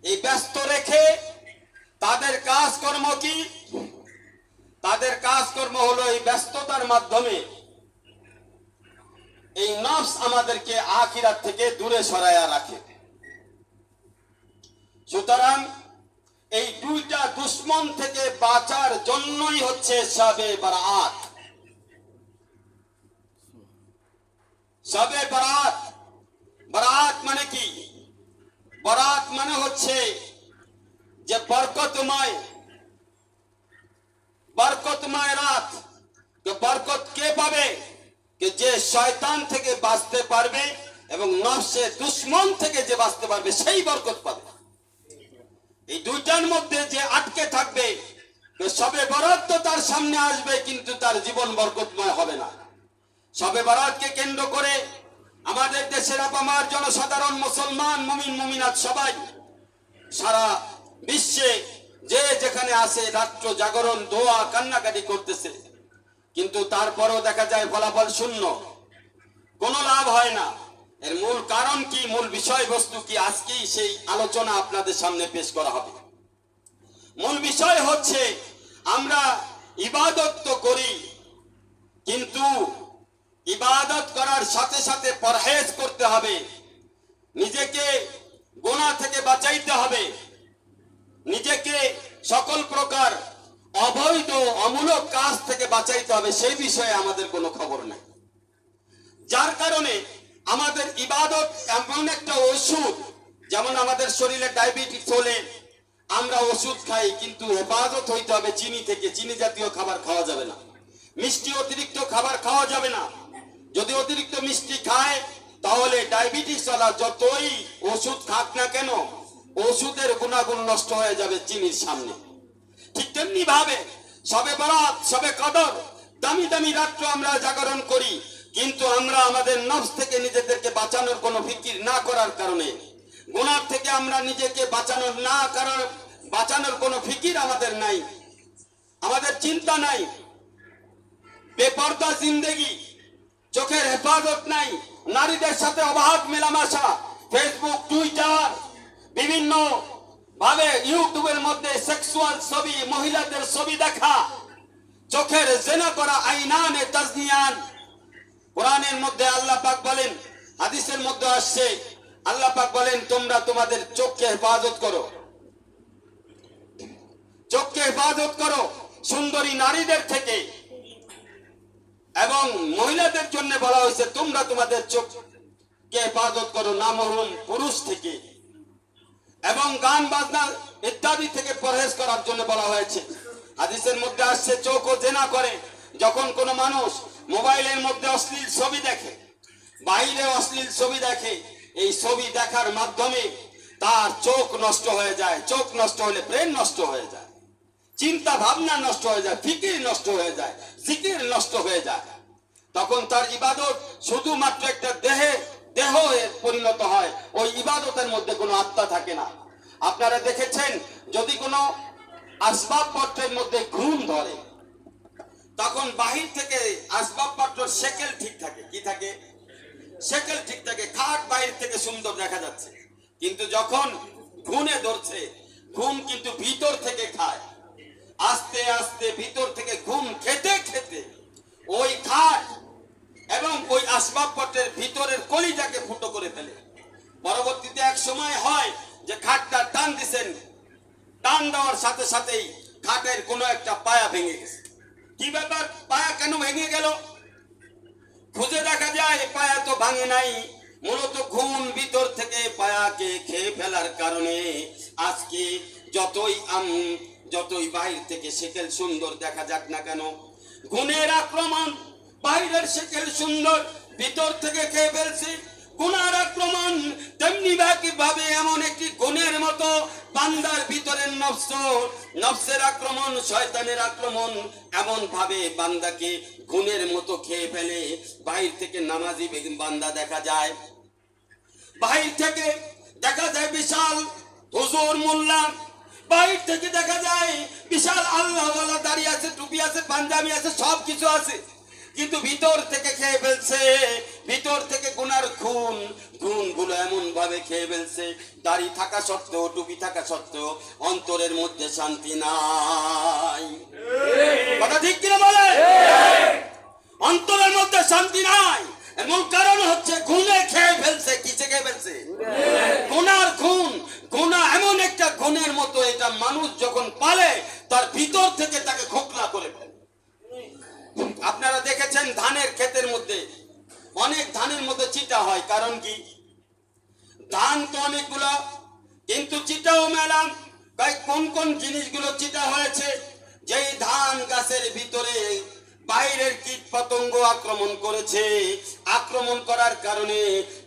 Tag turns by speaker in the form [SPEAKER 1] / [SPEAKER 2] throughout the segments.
[SPEAKER 1] এই ব্যস্ত রেখে তাদের কাজকর্ম কি? তাদের কাজকর্ম হলো এই ব্যস্ততার মাধ্যমে এই নফস আমাদেরকে আখিরাত থেকে দূরে সরাইয়া রাখে। সুতরাং এই দুইটা দুশ্মন থেকে বাঁচার জন্যই হচ্ছে শবে বরাত। শবে বরাত, বরাত মানে কি? বরাত মানে হচ্ছে যে বরকতময় রাত। বরকত কে পাবে? যে শয়তান থেকে বাঁচতে পারবে এবং নফসে দুশ্মন থেকে যে বাঁচতে পারবে সেই বরকত পাবে। এই দুইটার মধ্যে যে আটকে থাকবে, শবে বরাত তো তার সামনে আসবে কিন্তু তার জীবন বরকতময় হবে না। শবে বরাতকে কেন্দ্র করে আমাদের দেশের আপামার জনসাধারণ, মুসলমান মুমিন মুমিনাত সবাই সারা বিশ্বে যে যেখানে আছে রাত্র জাগরণ, দোয়া, কান্নাকাটি করতেছে, কিন্তু তারপরও দেখা যায় ফলাফল শূন্য, কোনো লাভ হয় না। এর মূল কারণ কি, মূল বিষয়বস্তু কি, আজকেই সেই আলোচনা আপনাদের সামনে পেশ করা হবে। মূল বিষয় হচ্ছে আমরা ইবাদত তো করি, কিন্তু ইবাদত করার সাথে সাথে পরহেজ করতে হবে, নিজেকে গুনাহ থেকে বাঁচাইতে হবে, নিজেকে সকল প্রকার অবৈধ অমূলক কাজ থেকে বাঁচাইতে হবে, সেই বিষয়ে আমাদের কোনো খবর নাই। যার কারণে আমাদের ইবাদত এমন একটা ওষুধ, যেমন আমাদের শরীরে ডায়াবেটিস হলে আমরা ওষুধ খাই, কিন্তু হেফাজত হইতে হবে চিনি থেকে। চিনি জাতীয় খাবার খাওয়া যাবে না, মিষ্টি অতিরিক্ত খাবার খাওয়া যাবে না। যদি অতিরিক্ত মিষ্টি খায় তাহলে ডায়াবেটিস ওয়ালা যতই ওষুধ খাক না কেন, ওষুধের গুণাগুণ নষ্ট হয়ে যাবে চিনির সামনে। ঠিক তেমনি ভাবে শবে বরাত, শবে কদর, দামি দামি রাত্র আমরা জাগরণ করি, কিন্তু আমরা আমাদের নফস থেকে নিজেদেরকে বাঁচানোর কোনো ফিকির না করার কারণে, গুনাহ থেকে আমরা নিজেকে বাঁচানোর কোনো ফিকির আমাদের নাই, আমাদের চিন্তা নাই। বেপরদা জিন্দেগি, চোখের হেফাজত নাই, নারীদের সাথে অবাধ মেলামেশা, ফেসবুক, টুইটার, বিভিন্ন ভাবে ইউটিউবের মধ্যে সেক্সুয়াল ছবি, মহিলাদের ছবি দেখা, চোখের জিনা করা, আইনানে তাজনিয়ান। কোরআনের মধ্যে আল্লাহ পাক বলেন, হাদিসের মধ্যে আসছে, আল্লাহ পাক বলেন তোমরা তোমাদের চোখকে হেফাজত করো, চোখকে হেফাজত করো সুন্দরী নারীদের থেকে। এবং মহিলাদের জন্য বলা হয়েছে তোমরা তোমাদের চোখকে হেফাজত করো নামহরম পুরুষ থেকে, এবং গান বাজনা ইত্যাদি থেকে পরহেজ করার জন্য বলা হয়েছে। হাদিসের মধ্যে আসছে চোখও জেনা করে। যখন কোনো মানুষ মোবাইলের মধ্যে অশ্লীল ছবি দেখে, বাইরে অশ্লীল ছবি দেখে, এই ছবি দেখার মাধ্যমে তার চোখ নষ্ট হয়ে যায়। চোখ নষ্ট হলে ব্রেন নষ্ট হয়ে যায়, চিন্তা ভাবনা নষ্ট হয়ে যায়, ফিকির নষ্ট হয়ে যায়, জিকির নষ্ট হয়ে যায়। তখন তার ইবাদত শুধুমাত্র একটা দেহ পরিণত হয়, ওই ইবাদতের মধ্যে কোনো আত্মা থাকে না। আপনারা দেখেছেন, যদি কোনো আসবাবপত্রের মধ্যে ঘুম ধরে, তখন বাহির থেকে আসবাবপত্রের শেকেল ঠিক থাকে, কি থাকে? শেকেল ঠিক থাকে, খাট বাহির থেকে সুন্দর দেখা যাচ্ছে, কিন্তু যখন ঘুমে ধরছে, ঘুম কিন্তু ভিতর থেকে খায়। আস্তে আস্তে ভিতর থেকে ঘুম খেতে খেতে ওই খাট এবং ওই আসবাবপত্রের ভিতরের কলিজাকে ফুটো করে ফেলে। পরবর্তীতে এক সময় হয় যে খাটটা টান দিছেন, টান দেওয়ার সাথে সাথেই খাটের কোনো একটা পায়া ভেঙে গেছে। কি ব্যাপার, পায়া কেন ভেঙে গেল? খুঁজে দেখা যায় পায়া তো ভাঙে নাই, মূলত ঘুম ভিতর থেকে পায়াকে খেয়ে ফেলার কারণে আজকে যতই বাহির থেকে শেকেল সুন্দর দেখা যাক না কেন, গুণের আক্রমণ, বাইরের শেকেল সুন্দর, ভিতর থেকে খেয়ে ফেলছে। গুনার আক্রমণ তেমনি ভাবে এমন একটি গুণের মতো বান্দার ভিতরের নফসের আক্রমণ, শয়তানের আক্রমণ এমন ভাবে বান্দাকে গুণের মতো খেয়ে ফেলে। বাহির থেকে নামাজি বান্দা দেখা যায়, বাহির থেকে দেখা যায় বিশাল হুজুর মোল্লা, বাহির থেকে দেখা যায় বিশাল আল্লাহওয়ালা, দাড়ি আছে, টুপি আছে, পাঞ্জাবি আছে, সব কিছু আছে, কিন্তু ভিতর থেকে খেয়ে ফেলছে, ভিতর থেকে গুনার গুণগুলো এমন ভাবে খেয়ে ফেলছে, দাড়ি থাকা সত্ত্বেও, টুপি থাকা সত্ত্বেও অন্তরের মধ্যে শান্তি নাই। কথা ঠিক কিনা বলে? অন্তরের মধ্যে শান্তি নাই। এমন কারণ হচ্ছে গুণে খেয়ে ফেলছে। কিসে খেয়ে ফেলছে? গুনার গুণ। গুনাহ এমন একটা গুণের মতো, এটা মানুষ যখন পালে তার ভিতর থেকে তাকে খোকলা করে ফেলে। আপনারা দেখেছেন ধানের ক্ষেতের মধ্যে অনেক ধানের মধ্যে চিটা হয়। কারণ কি? ধান তো অনেকগুলো, কিন্তু চিটাও মেলা। তাই কোন কোন জিনিসগুলো চিটা হয়েছে? যেই ধান গাছের ভিতরে বাইরের কীট পতঙ্গ আক্রমণ করেছে, আক্রমণ করার কারণে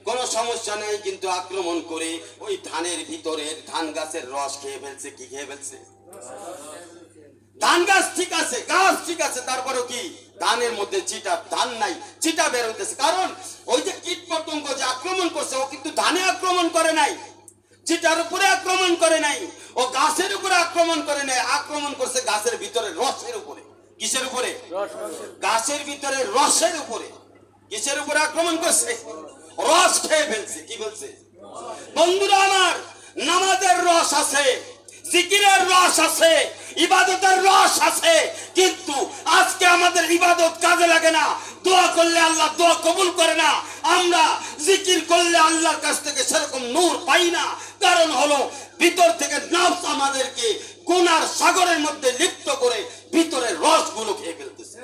[SPEAKER 1] কোনো সমস্যা নেই, কিন্তু আক্রমণ করে ওই ধানের ভিতরের ধান গাছের রস খেয়ে ফেলছে। কি খেয়ে ফেলছে? ধান গাছ ঠিক আছে, গাছ ঠিক আছে, তারপরেও কি ধানের মধ্যে চিটা, ধান নাই, চিটা বের হইতেছে। কারণ ওই যে কীট পতঙ্গ যে আক্রমণ করছে, ও কিন্তু ধানে আক্রমণ করে নাই, চিটার উপরে আক্রমণ করে নাই, ও গাছের উপরে আক্রমণ করে নাই, আক্রমণ করছে গাছের ভিতরে রসের উপরে। কিসের উপরে? গাছের ভিতরে রসের উপরে। কিসের উপরে আক্রমণ করছে? রস খেয়ে ফেলছে। কি বলছে? বন্ধুরা আমার, নামাজের রস আছে, জিকিরের রস আছে, ইবাদতের রস আছে, কিন্তু আজকে আমাদের ইবাদত কাজে লাগে না। দোয়া করলে আল্লাহ দোয়া কবুল করে না, আমরা জিকির করলে আল্লাহর কাছ থেকে সেরকম নূর পাই না। কারণ হলো ভিতর থেকে নফস আমাদেরকে গুনার সাগরের মধ্যে লিপ্ত করে ভিতরের রসগুলো খেয়ে ফেলতেছে।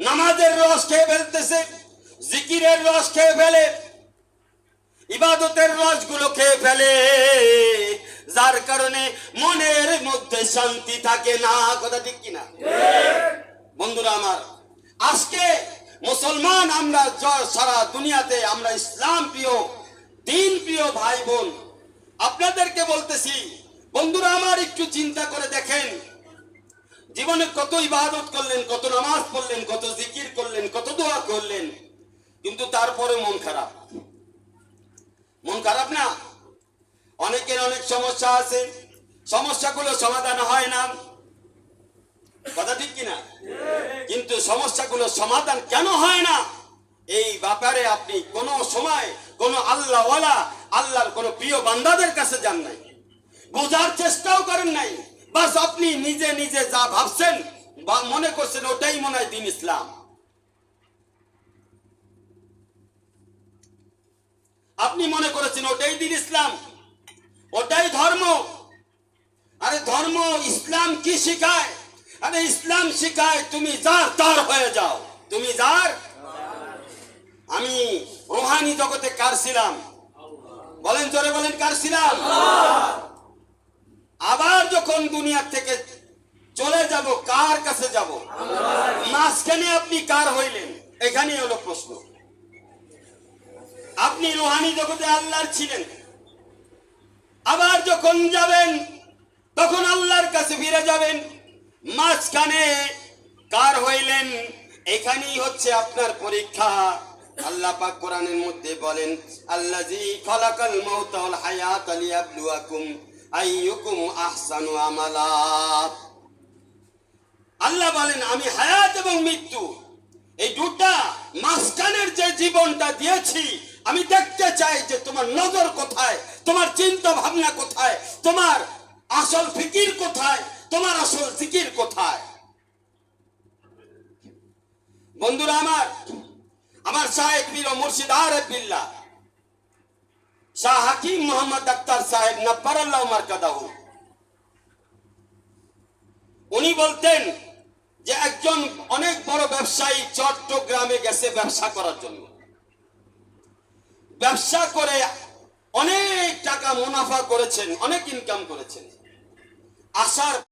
[SPEAKER 1] নামাজের রস খেয়ে ফেলতেছে, জিকিরের রস খেয়ে ফেলে, ইবাদতের রসগুলো খেয়ে ফেলে, যার কারণে মনের মধ্যে শান্তি থাকে না। কথা ঠিক কিনা? বন্ধুরা আমার, আজকে মুসলমান আমরা সারা দুনিয়াতে আমরা ইসলাম প্রিয়, দিন প্রিয় ভাই বোন, আপনাদেরকে বলতেছি, বন্ধুরা আমার, একটু চিন্তা করে দেখেন, জীবনে কত ইবাদত করলেন, কত নামাজ পড়লেন, কত জিকির করলেন, কত দোয়া করলেন, কিন্তু তারপরে মন খারাপ। মন খারাপ না? অনেকের অনেক সমস্যা আছে, সমস্যাগুলো সমাধান হয় না। কথা ঠিক কিনা? কিন্তু সমস্যাগুলো সমাধান কেন হয় না, এই ব্যাপারে আপনি কোনো সময় কোনো আল্লাহওয়ালা, আল্লাহর কোনো প্রিয় বান্দাদের কাছে যান নাই, বোঝার চেষ্টাও করেন নাই। বাস আপনি নিজে নিজে যা ভাবছেন বা মনে করছেন ওটাই মনে হয় দিন ইসলাম। আপনি মনে করেছেন ওটাই দিন ইসলাম, ওটাই ধর্ম। আরে ধর্ম ইসলাম কি শিখায়? আরে ইসলাম শিখায় তুমি যার তার হয়ে যাও। তুমি যার। আমি রুহানি জগতে কার ছিলাম? বলেন, জোরে বলেন, কার ছিলাম? আবার যখন দুনিয়া থেকে চলে যাব, কার কাছে যাব? মাঝখানে আপনি কার হইলেন? এখানেই হলো প্রশ্ন। আপনি রুহানি জগতে আল্লাহর ছিলেন, আবার যখন যাবেন তখন আল্লাহর কাছে ফিরে যাবেন, মাঝখানে কার হইলেন? এখানেই হচ্ছে আপনার পরীক্ষা। আল্লাহ পাক কোরআনের মধ্যে বলেন, আল্লাযী খালাকাল মাউতা ওয়াল হায়াতা লিয়াবলুয়াকুম আইয়ুকুম আহসানু আমালা। আল্লাহ বলেন, আমি হায়াত এবং মৃত্যু এই দুটা মাঝখানের যে জীবনটা দিয়েছি, আমি দেখতে চাই যে তোমার নজর কোথায়, তোমার চিন্তা ভাবনা কোথায়, তোমার আসল ফিকির কোথায়, তোমার আসল জিকির কোথায়। বন্ধুরা আমার, আমার শায়েখ পীর ও মুর্শিদ আরেফ বিল্লাহ শাহ হাকিম মোহাম্মদ আক্তার সাহেব নব্বারাল্লাহু মারকাদাহু, উনি বলতেন যে একজন অনেক বড় ব্যবসায়ী চট্টগ্রামে গেছে ব্যবসা করার জন্য। ব্যবসা করে অনেক টাকা মুনাফা করেছেন, অনেক ইনকাম করেছেন। আসার